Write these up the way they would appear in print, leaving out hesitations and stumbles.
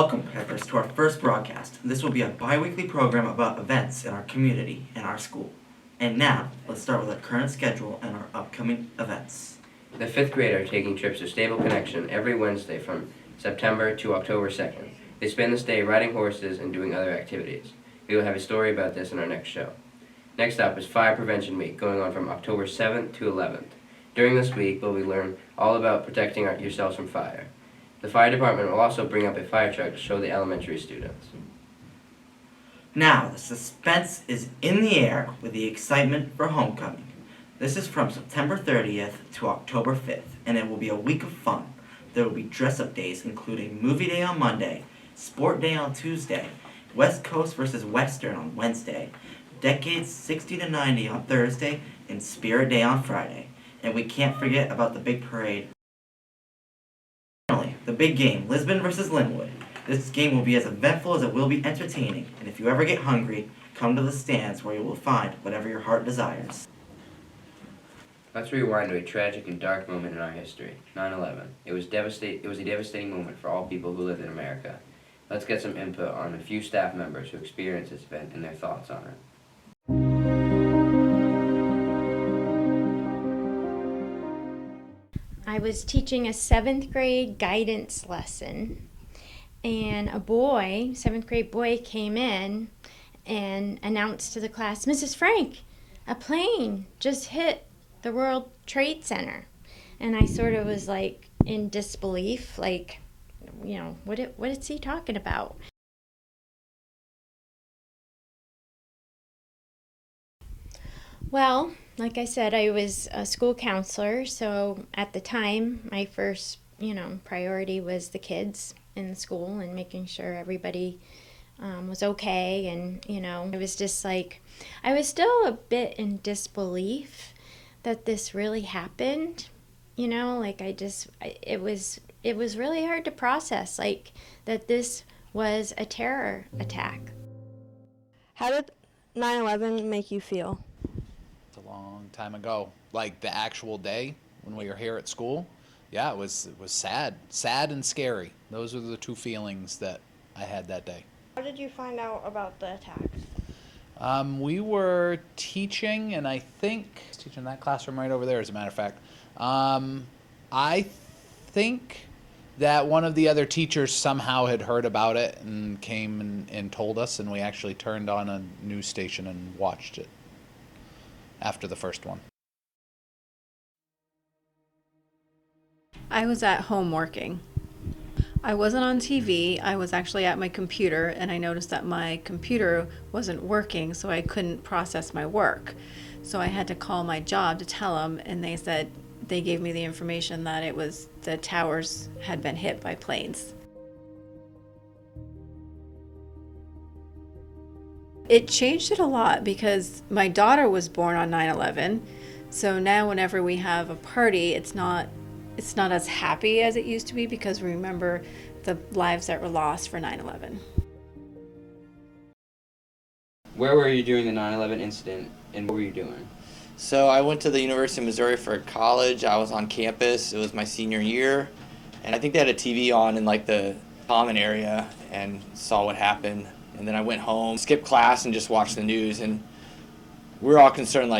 Welcome, Peppers, to our first broadcast. This will be a bi-weekly program about events in our community and our school. And now, let's start with our current schedule and our upcoming events. The 5th grade are taking trips to Stable Connection every Wednesday from September to October 2nd. They spend this day riding horses and doing other activities. We will have a story about this in our next show. Next up is Fire Prevention Week, going on from October 7th to 11th. During this week, we'll learn all about protecting yourselves from fire. The fire department will also bring up a fire truck to show the elementary students. Now, the suspense is in the air with the excitement for homecoming. This is from September 30th to October 5th, and it will be a week of fun. There will be dress-up days, including Movie Day on Monday, Sport Day on Tuesday, West Coast versus Western on Wednesday, Decades 60 to 90 on Thursday, and Spirit Day on Friday. And we can't forget about the big parade. Finally, the big game, Lisbon versus Linwood. This game will be as eventful as it will be entertaining, and if you ever get hungry, come to the stands where you will find whatever your heart desires. Let's rewind to a tragic and dark moment in our history, 9/11. It was a devastating moment for all people who lived in America. Let's get some input on a few staff members who experienced this event and their thoughts on it. I was teaching a 7th grade guidance lesson, and a boy, 7th grade boy, came in and announced to the class, "Mrs. Frank, a plane just hit the World Trade Center." And I sort of was like in disbelief, like, what is he talking about? Well, like I said, I was a school counselor, so at the time, my first, priority was the kids in the school and making sure everybody was okay. And, it was just like, I was still a bit in disbelief that this really happened. It was really hard to process, like, that this was a terror attack. How did 9/11 make you feel? It's a long time ago. Like the actual day when we were here at school, yeah, it was sad and scary. Those were the two feelings that I had that day. How did you find out about the attacks? We were teaching, and I think teaching that classroom right over there, as a matter of fact. I think that one of the other teachers somehow had heard about it and came and told us, and we actually turned on a news station and watched it after the first one. I was at home working. I wasn't on TV, I was actually at my computer, and I noticed that my computer wasn't working, so I couldn't process my work. So I had to call my job to tell them, and they gave me the information that the towers had been hit by planes. It changed it a lot because my daughter was born on 9/11, so now whenever we have a party, it's not as happy as it used to be because we remember the lives that were lost for 9/11. Where were you during the 9/11 incident, and what were you doing? So I went to the University of Missouri for college. I was on campus. It was my senior year. And I think they had a TV on in like the common area and saw what happened. And then I went home, skipped class, and just watched the news. And we were all concerned,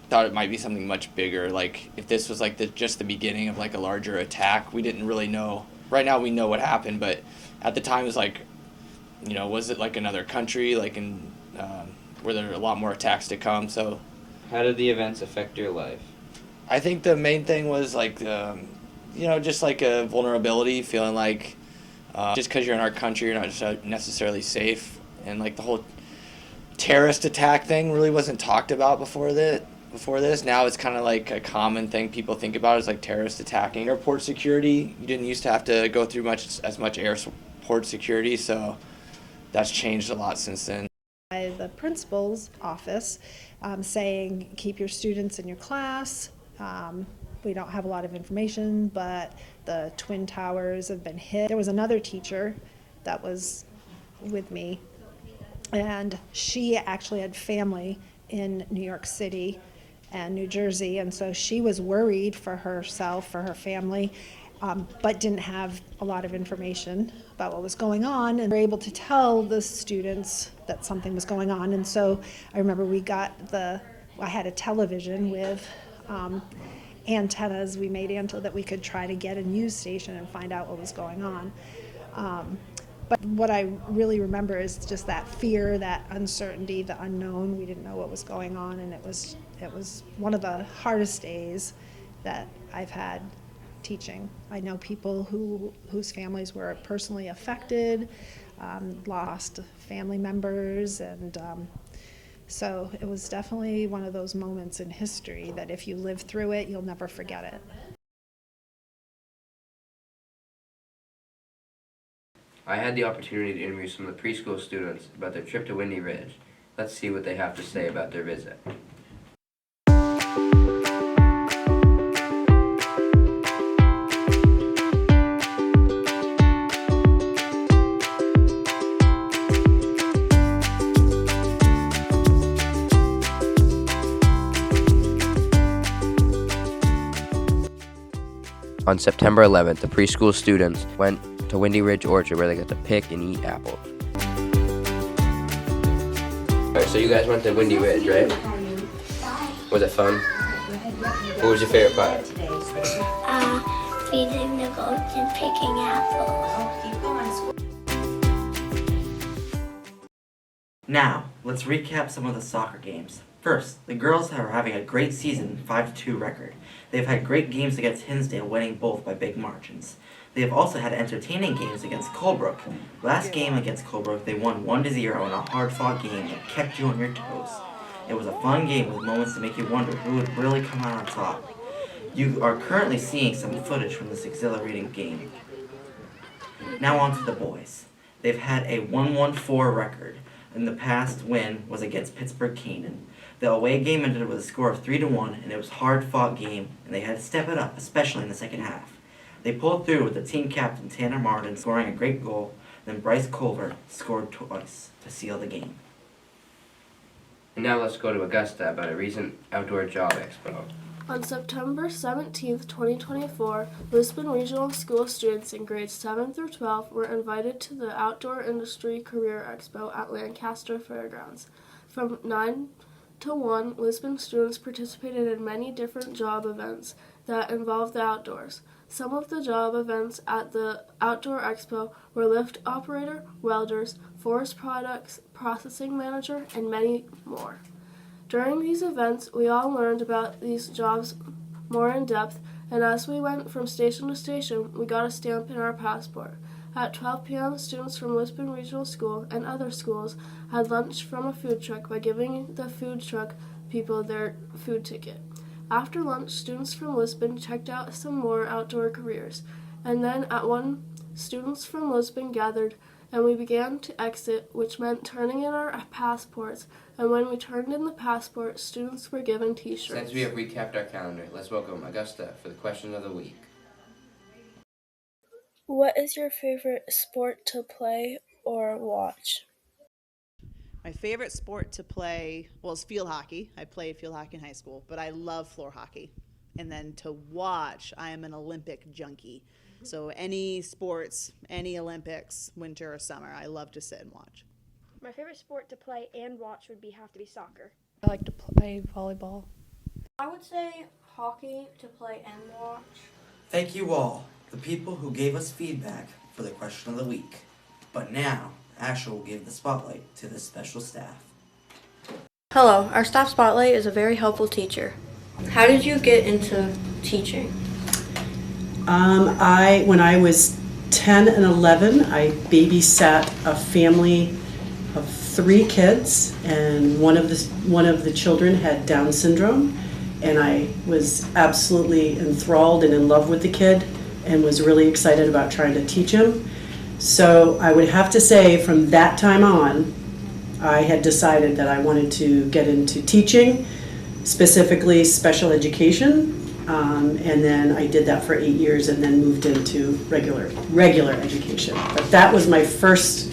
thought it might be something much bigger. Like if this was just the beginning of like a larger attack, we didn't really know. Right now we know what happened, but at the time it was like, was it like another country? Were there a lot more attacks to come? So How did the events affect your life? I think the main thing was just like a vulnerability, feeling like just because you're in our country, you're not necessarily safe. And like the whole terrorist attack thing really wasn't talked about before this. Now it's kind of like a common thing people think about is like terrorist attacking. Airport security, you didn't used to have to go through as much airport security, so that's changed a lot since then. By the principal's office saying keep your students in your class. We don't have a lot of information, but the Twin Towers have been hit. There was another teacher that was with me, and she actually had family in New York City and New Jersey, and so she was worried for herself, for her family, but didn't have a lot of information about what was going on, and were able to tell the students that something was going on. And so I remember I had a television with antennas. We made antennas that we could try to get a news station and find out what was going on. But what I really remember is just that fear, that uncertainty, the unknown. We didn't know what was going on, and it was one of the hardest days that I've had teaching. I know people whose families were personally affected, lost family members, and so it was definitely one of those moments in history that if you live through it, you'll never forget it. I had the opportunity to interview some of the preschool students about their trip to Windy Ridge. Let's see what they have to say about their visit. On September 11th, the preschool students went to Windy Ridge Orchard where they got to pick and eat apples. Alright, so you guys went to Windy Ridge, right? Was it fun? What was your favorite part? Feeding the goats and picking apples. Now, let's recap some of the soccer games. First, the girls are having a great season, 5-2 record. They've had great games against Hinsdale, winning both by big margins. They have also had entertaining games against Colebrook. Last game against Colebrook, they won 1-0 in a hard-fought game that kept you on your toes. It was a fun game with moments to make you wonder who would really come out on top. You are currently seeing some footage from this exhilarating game. Now on to the boys. They've had a 1-1-4 record, and the past win was against Pittsburgh Canaan. The away game ended with a score of 3-1, and it was a hard-fought game, and they had to step it up, especially in the second half. They pulled through with the team captain Tanner Martin scoring a great goal, then Bryce Culver scored twice to seal the game. And now let's go to Augusta about a recent Outdoor Job Expo. On September 17, 2024, Lisbon Regional School students in grades 7 through 12 were invited to the Outdoor Industry Career Expo at Lancaster Fairgrounds. From 9 to 1, Lisbon students participated in many different job events that involved the outdoors. Some of the job events at the Outdoor Expo were lift operator, welders, forest products processing manager, and many more. During these events, we all learned about these jobs more in depth, and as we went from station to station, we got a stamp in our passport. At 12 p.m., students from Lisbon Regional School and other schools had lunch from a food truck by giving the food truck people their food ticket. After lunch, students from Lisbon checked out some more outdoor careers, and then at 1, students from Lisbon gathered, and we began to exit, which meant turning in our passports, and when we turned in the passport, students were given t-shirts. Since we have recapped our calendar, let's welcome Augusta for the question of the week. What is your favorite sport to play or watch? My favorite sport to play, well, is field hockey. I played field hockey in high school, but I love floor hockey. And then to watch, I am an Olympic junkie. So any sports, any Olympics, winter or summer, I love to sit and watch. My favorite sport to play and watch would have to be soccer. I like to play volleyball. I would say hockey to play and watch. Thank you all, the people who gave us feedback for the question of the week. But now, Asher will give the spotlight to the special staff. Hello, our staff spotlight is a very helpful teacher. How did you get into teaching? When I was 10 and 11, I babysat a family of 3 kids, and one of the children had Down syndrome, and I was absolutely enthralled and in love with the kid and was really excited about trying to teach him. So I would have to say from that time on, I had decided that I wanted to get into teaching, specifically special education, and then I did that for 8 years and then moved into regular education. But that was my first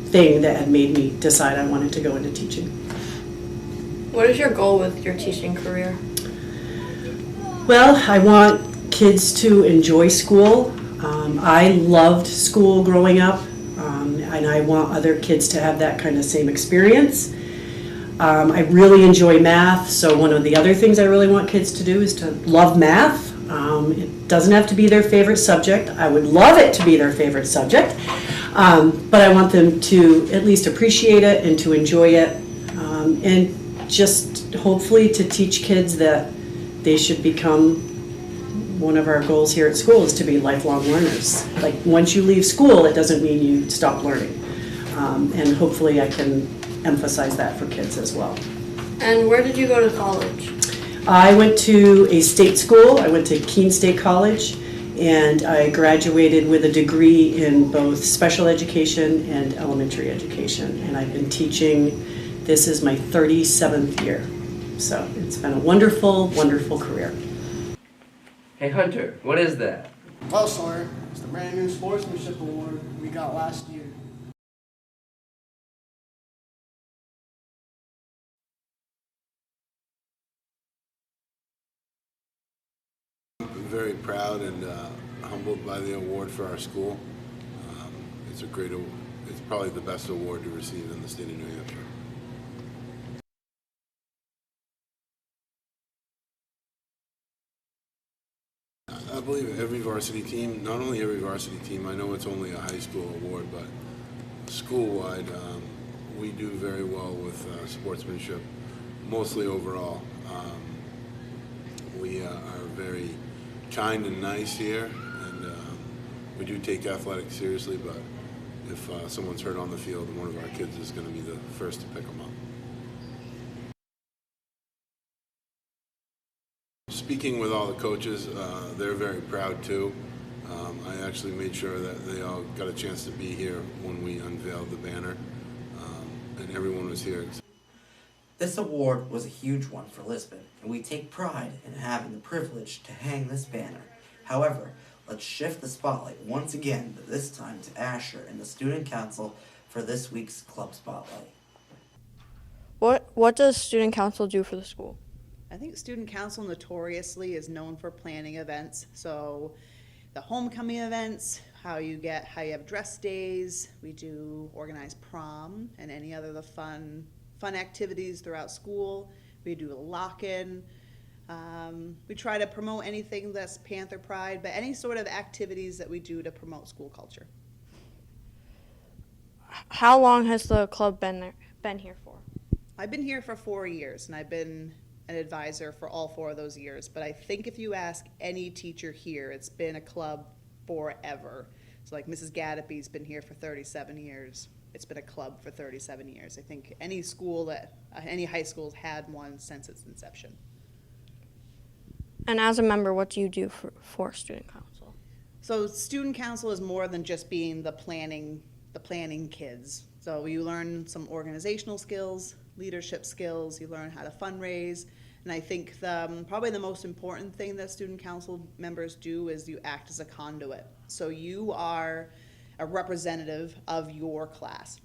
thing that had made me decide I wanted to go into teaching. What is your goal with your teaching career? Well, I want kids to enjoy school. I loved school growing up, and I want other kids to have that kind of same experience. I really enjoy math, so one of the other things I really want kids to do is to love math. It doesn't have to be their favorite subject. I would love it to be their favorite subject, but I want them to at least appreciate it and to enjoy it, and just hopefully to teach kids that they should become, one of our goals here at school is to be lifelong learners. Like, once you leave school, it doesn't mean you stop learning. And hopefully I can emphasize that for kids as well. And where did you go to college? I went to a state school. I went to Keene State College, and I graduated with a degree in both special education and elementary education. And I've been teaching, this is my 37th year. So it's been a wonderful, wonderful career. Hey Hunter, what is that? Well, Sawyer, it's the brand new Sportsmanship Award we got last year. I'm very proud and humbled by the award for our school. It's a great award. It's probably the best award to receive in the state of New Hampshire. I believe every varsity team, not only every varsity team, I know it's only a high school award, but school-wide, we do very well with sportsmanship, mostly overall. We are very kind and nice here, and we do take athletics seriously, but if someone's hurt on the field, one of our kids is going to be the first to pick them up. Speaking with all the coaches, they're very proud too. I actually made sure that they all got a chance to be here when we unveiled the banner, and everyone was here. This award was a huge one for Lisbon, and we take pride in having the privilege to hang this banner. However, let's shift the spotlight once again, but this time to Asher and the Student Council for this week's Club Spotlight. What does Student Council do for the school? I think Student Council notoriously is known for planning events. So the homecoming events, how you have dress days, we do organize prom and any other the fun activities throughout school. We do a lock-in. We try to promote anything that's Panther Pride, but any sort of activities that we do to promote school culture. How long has the club been here for? I've been here for 4 years, and I've been an advisor for all 4 of those years. But I think if you ask any teacher here, it's been a club forever. So like Mrs. Gattaby's been here for 37 years. It's been a club for 37 years. I think any school any high school's had one since its inception. And as a member, what do you do for Student Council? So Student Council is more than just being the planning kids. So you learn some organizational skills, leadership skills, you learn how to fundraise, and I think probably the most important thing that Student Council members do is you act as a conduit. So you are a representative of your class.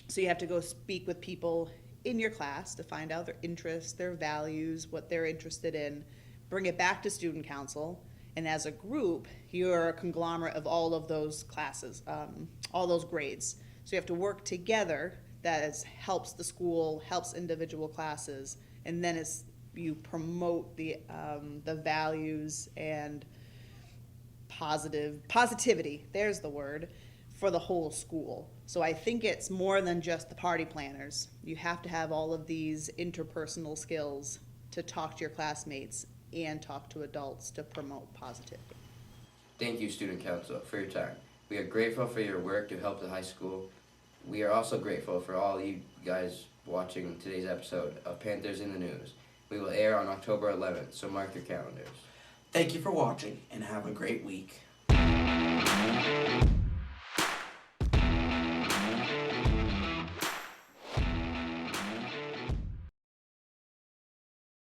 So you have to go speak with people in your class to find out their interests, their values, what they're interested in, bring it back to Student Council, and as a group, you're a conglomerate of all of those classes, all those grades. So you have to work together. That helps the school, helps individual classes, and then you promote the values and positivity, there's the word, for the whole school. So I think it's more than just the party planners. You have to have all of these interpersonal skills to talk to your classmates and talk to adults to promote positivity. Thank you, Student Council, for your time. We are grateful for your work to help the high school. We are also grateful for all you guys watching today's episode of Panthers in the News. We will air on October 11th, so mark your calendars. Thank you for watching, and have a great week.